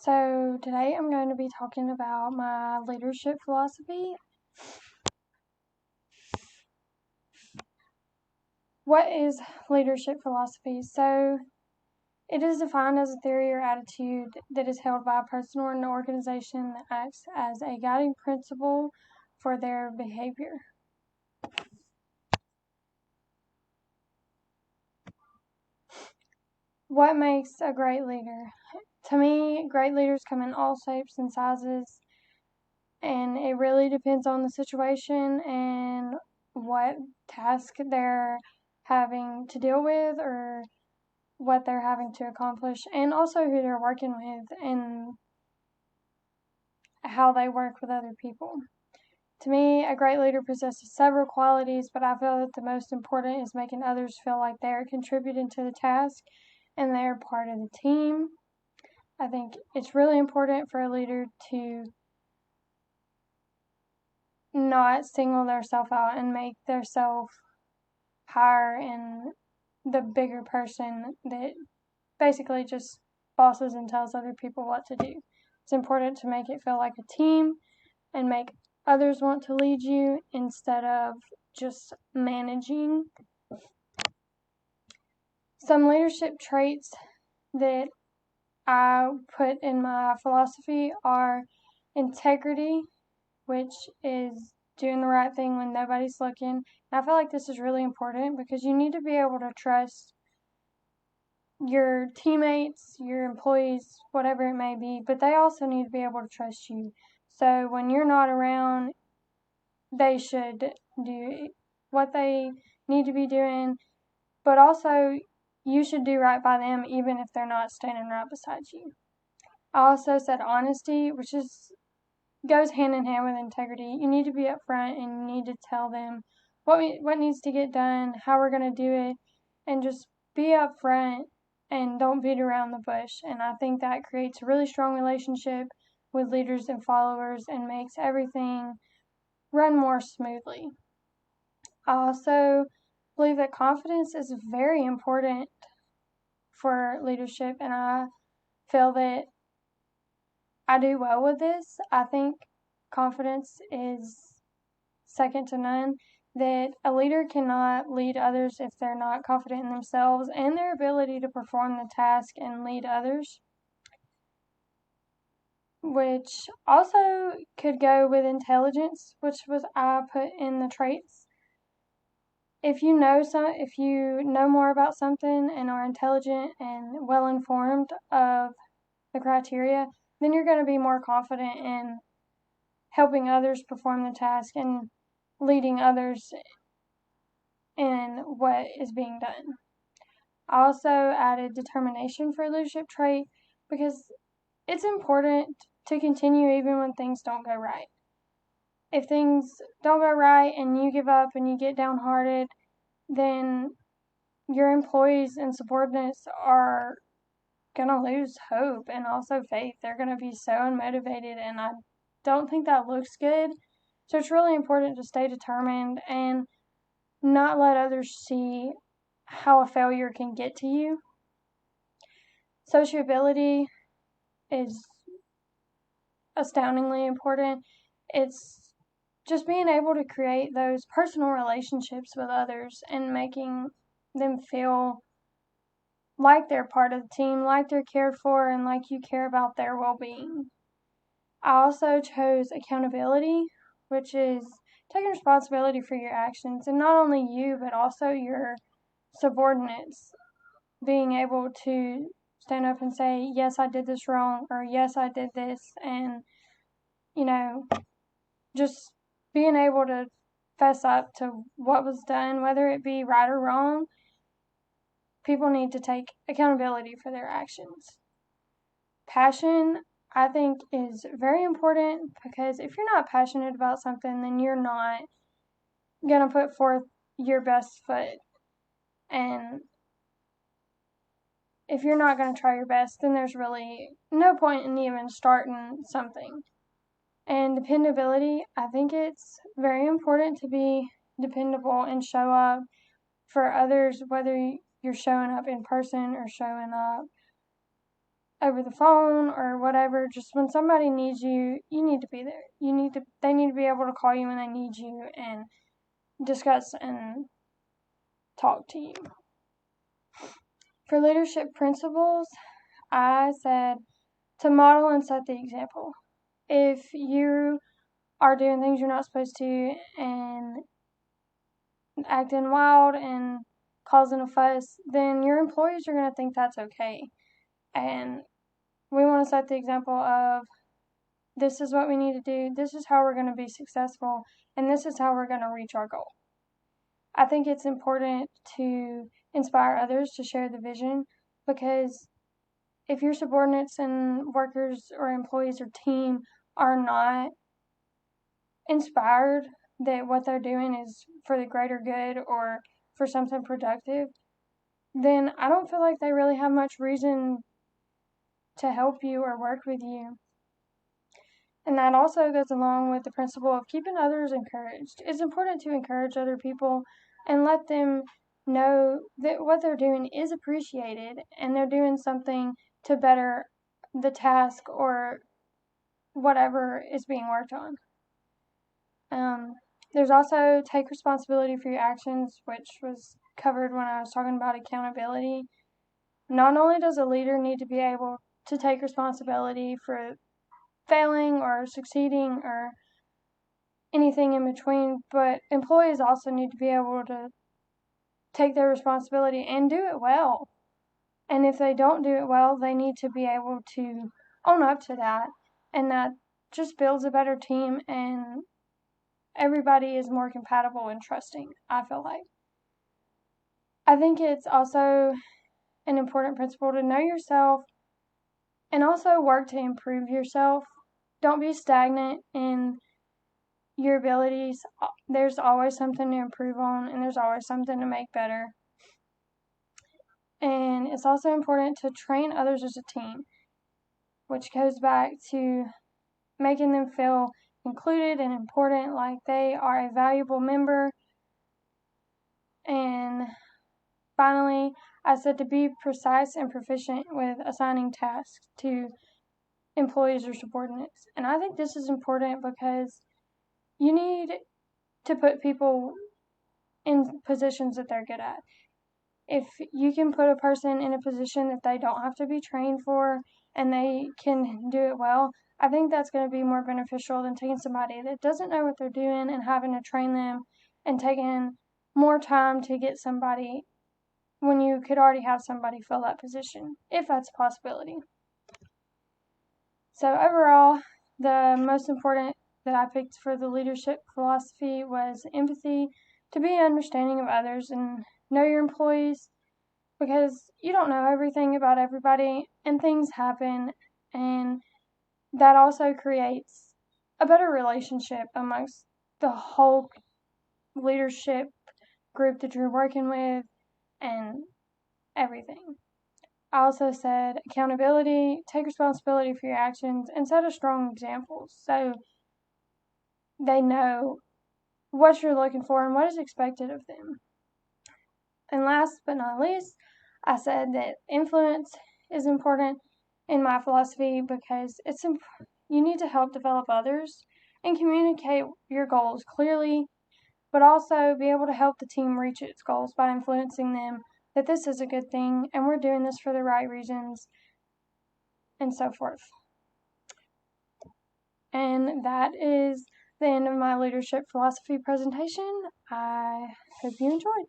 So, today I'm going to be talking about my leadership philosophy. What is leadership philosophy? So, it is defined as a theory or attitude that is held by a person or an organization that acts as a guiding principle for their behavior. What makes a great leader? To me, great leaders come in all shapes and sizes, and it really depends on the situation and what task they're having to deal with or what they're having to accomplish, and also who they're working with and how they work with other people. To me, a great leader possesses several qualities, but I feel that the most important is making others feel like they are contributing to the task and they are part of the team. I think it's really important for a leader to not single themselves out and make themselves higher and the bigger person that basically just bosses and tells other people what to do. It's important to make it feel like a team and make others want to lead you instead of just managing. Some leadership traits that I put in my philosophy are integrity, which is doing the right thing when nobody's looking. And I feel like this is really important because you need to be able to trust your teammates, your employees, whatever it may be, but they also need to be able to trust you. So when you're not around, they should do what they need to be doing, but also you should do right by them even if they're not standing right beside you. I also said honesty, which goes hand in hand with integrity. You need to be upfront and you need to tell them what needs to get done, how we're going to do it, and just be upfront and don't beat around the bush. And I think that creates a really strong relationship with leaders and followers and makes everything run more smoothly. I also believe that confidence is very important for leadership, and I feel that I do well with this. I think confidence is second to none, that a leader cannot lead others if they're not confident in themselves and their ability to perform the task and lead others, which also could go with intelligence, which was I put in the traits. If you know more about something and are intelligent and well informed of the criteria, then you're going to be more confident in helping others perform the task and leading others in what is being done. I also added determination for a leadership trait because it's important to continue even when things don't go right. If things don't go right and you give up and you get downhearted, then your employees and subordinates are going to lose hope and also faith. They're going to be so unmotivated, and I don't think that looks good. So it's really important to stay determined and not let others see how a failure can get to you. Sociability is astoundingly important. It's just being able to create those personal relationships with others and making them feel like they're part of the team, like they're cared for, and like you care about their well-being. I also chose accountability, which is taking responsibility for your actions, and not only you, but also your subordinates being able to stand up and say, yes, I did this wrong, or yes, I did this, and, just being able to fess up to what was done, whether it be right or wrong. People need to take accountability for their actions. Passion, I think, is very important because if you're not passionate about something, then you're not going to put forth your best foot. And if you're not going to try your best, then there's really no point in even starting something. And dependability, I think it's very important to be dependable and show up for others, whether you're showing up in person or showing up over the phone or whatever. Just when somebody needs you, you need to be there. They need to be able to call you when they need you and discuss and talk to you. For leadership principles, I said to model and set the example. If you are doing things you're not supposed to and acting wild and causing a fuss, then your employees are going to think that's okay. And we want to set the example of this is what we need to do, this is how we're going to be successful, and this is how we're going to reach our goal. I think it's important to inspire others to share the vision, because if your subordinates and workers or employees or team are not inspired that what they're doing is for the greater good or for something productive, then I don't feel like they really have much reason to help you or work with you. And that also goes along with the principle of keeping others encouraged. It's important to encourage other people and let them know that what they're doing is appreciated and they're doing something to better the task or whatever is being worked on. There's also take responsibility for your actions, which was covered when I was talking about accountability. Not only does a leader need to be able to take responsibility for failing or succeeding or anything in between, but employees also need to be able to take their responsibility and do it well. And if they don't do it well, they need to be able to own up to that, and that just builds a better team and everybody is more compatible and trusting, I feel like. I think it's also an important principle to know yourself and also work to improve yourself. Don't be stagnant in your abilities. There's always something to improve on, and there's always something to make better. And it's also important to train others as a team, which goes back to making them feel included and important, like they are a valuable member. And finally, I said to be precise and proficient with assigning tasks to employees or subordinates. And I think this is important because you need to put people in positions that they're good at. If you can put a person in a position that they don't have to be trained for and they can do it well, I think that's going to be more beneficial than taking somebody that doesn't know what they're doing and having to train them and taking more time to get somebody when you could already have somebody fill that position, if that's a possibility. So overall, the most important that I picked for the leadership philosophy was empathy, to be understanding of others and know your employees, because you don't know everything about everybody and things happen, and that also creates a better relationship amongst the whole leadership group that you're working with and everything. I also said accountability, take responsibility for your actions, and set a strong example so they know what you're looking for and what is expected of them. And last but not least, I said that influence is important in my philosophy because you need to help develop others and communicate your goals clearly, but also be able to help the team reach its goals by influencing them that this is a good thing and we're doing this for the right reasons and so forth. And that is the end of my leadership philosophy presentation. I hope you enjoyed.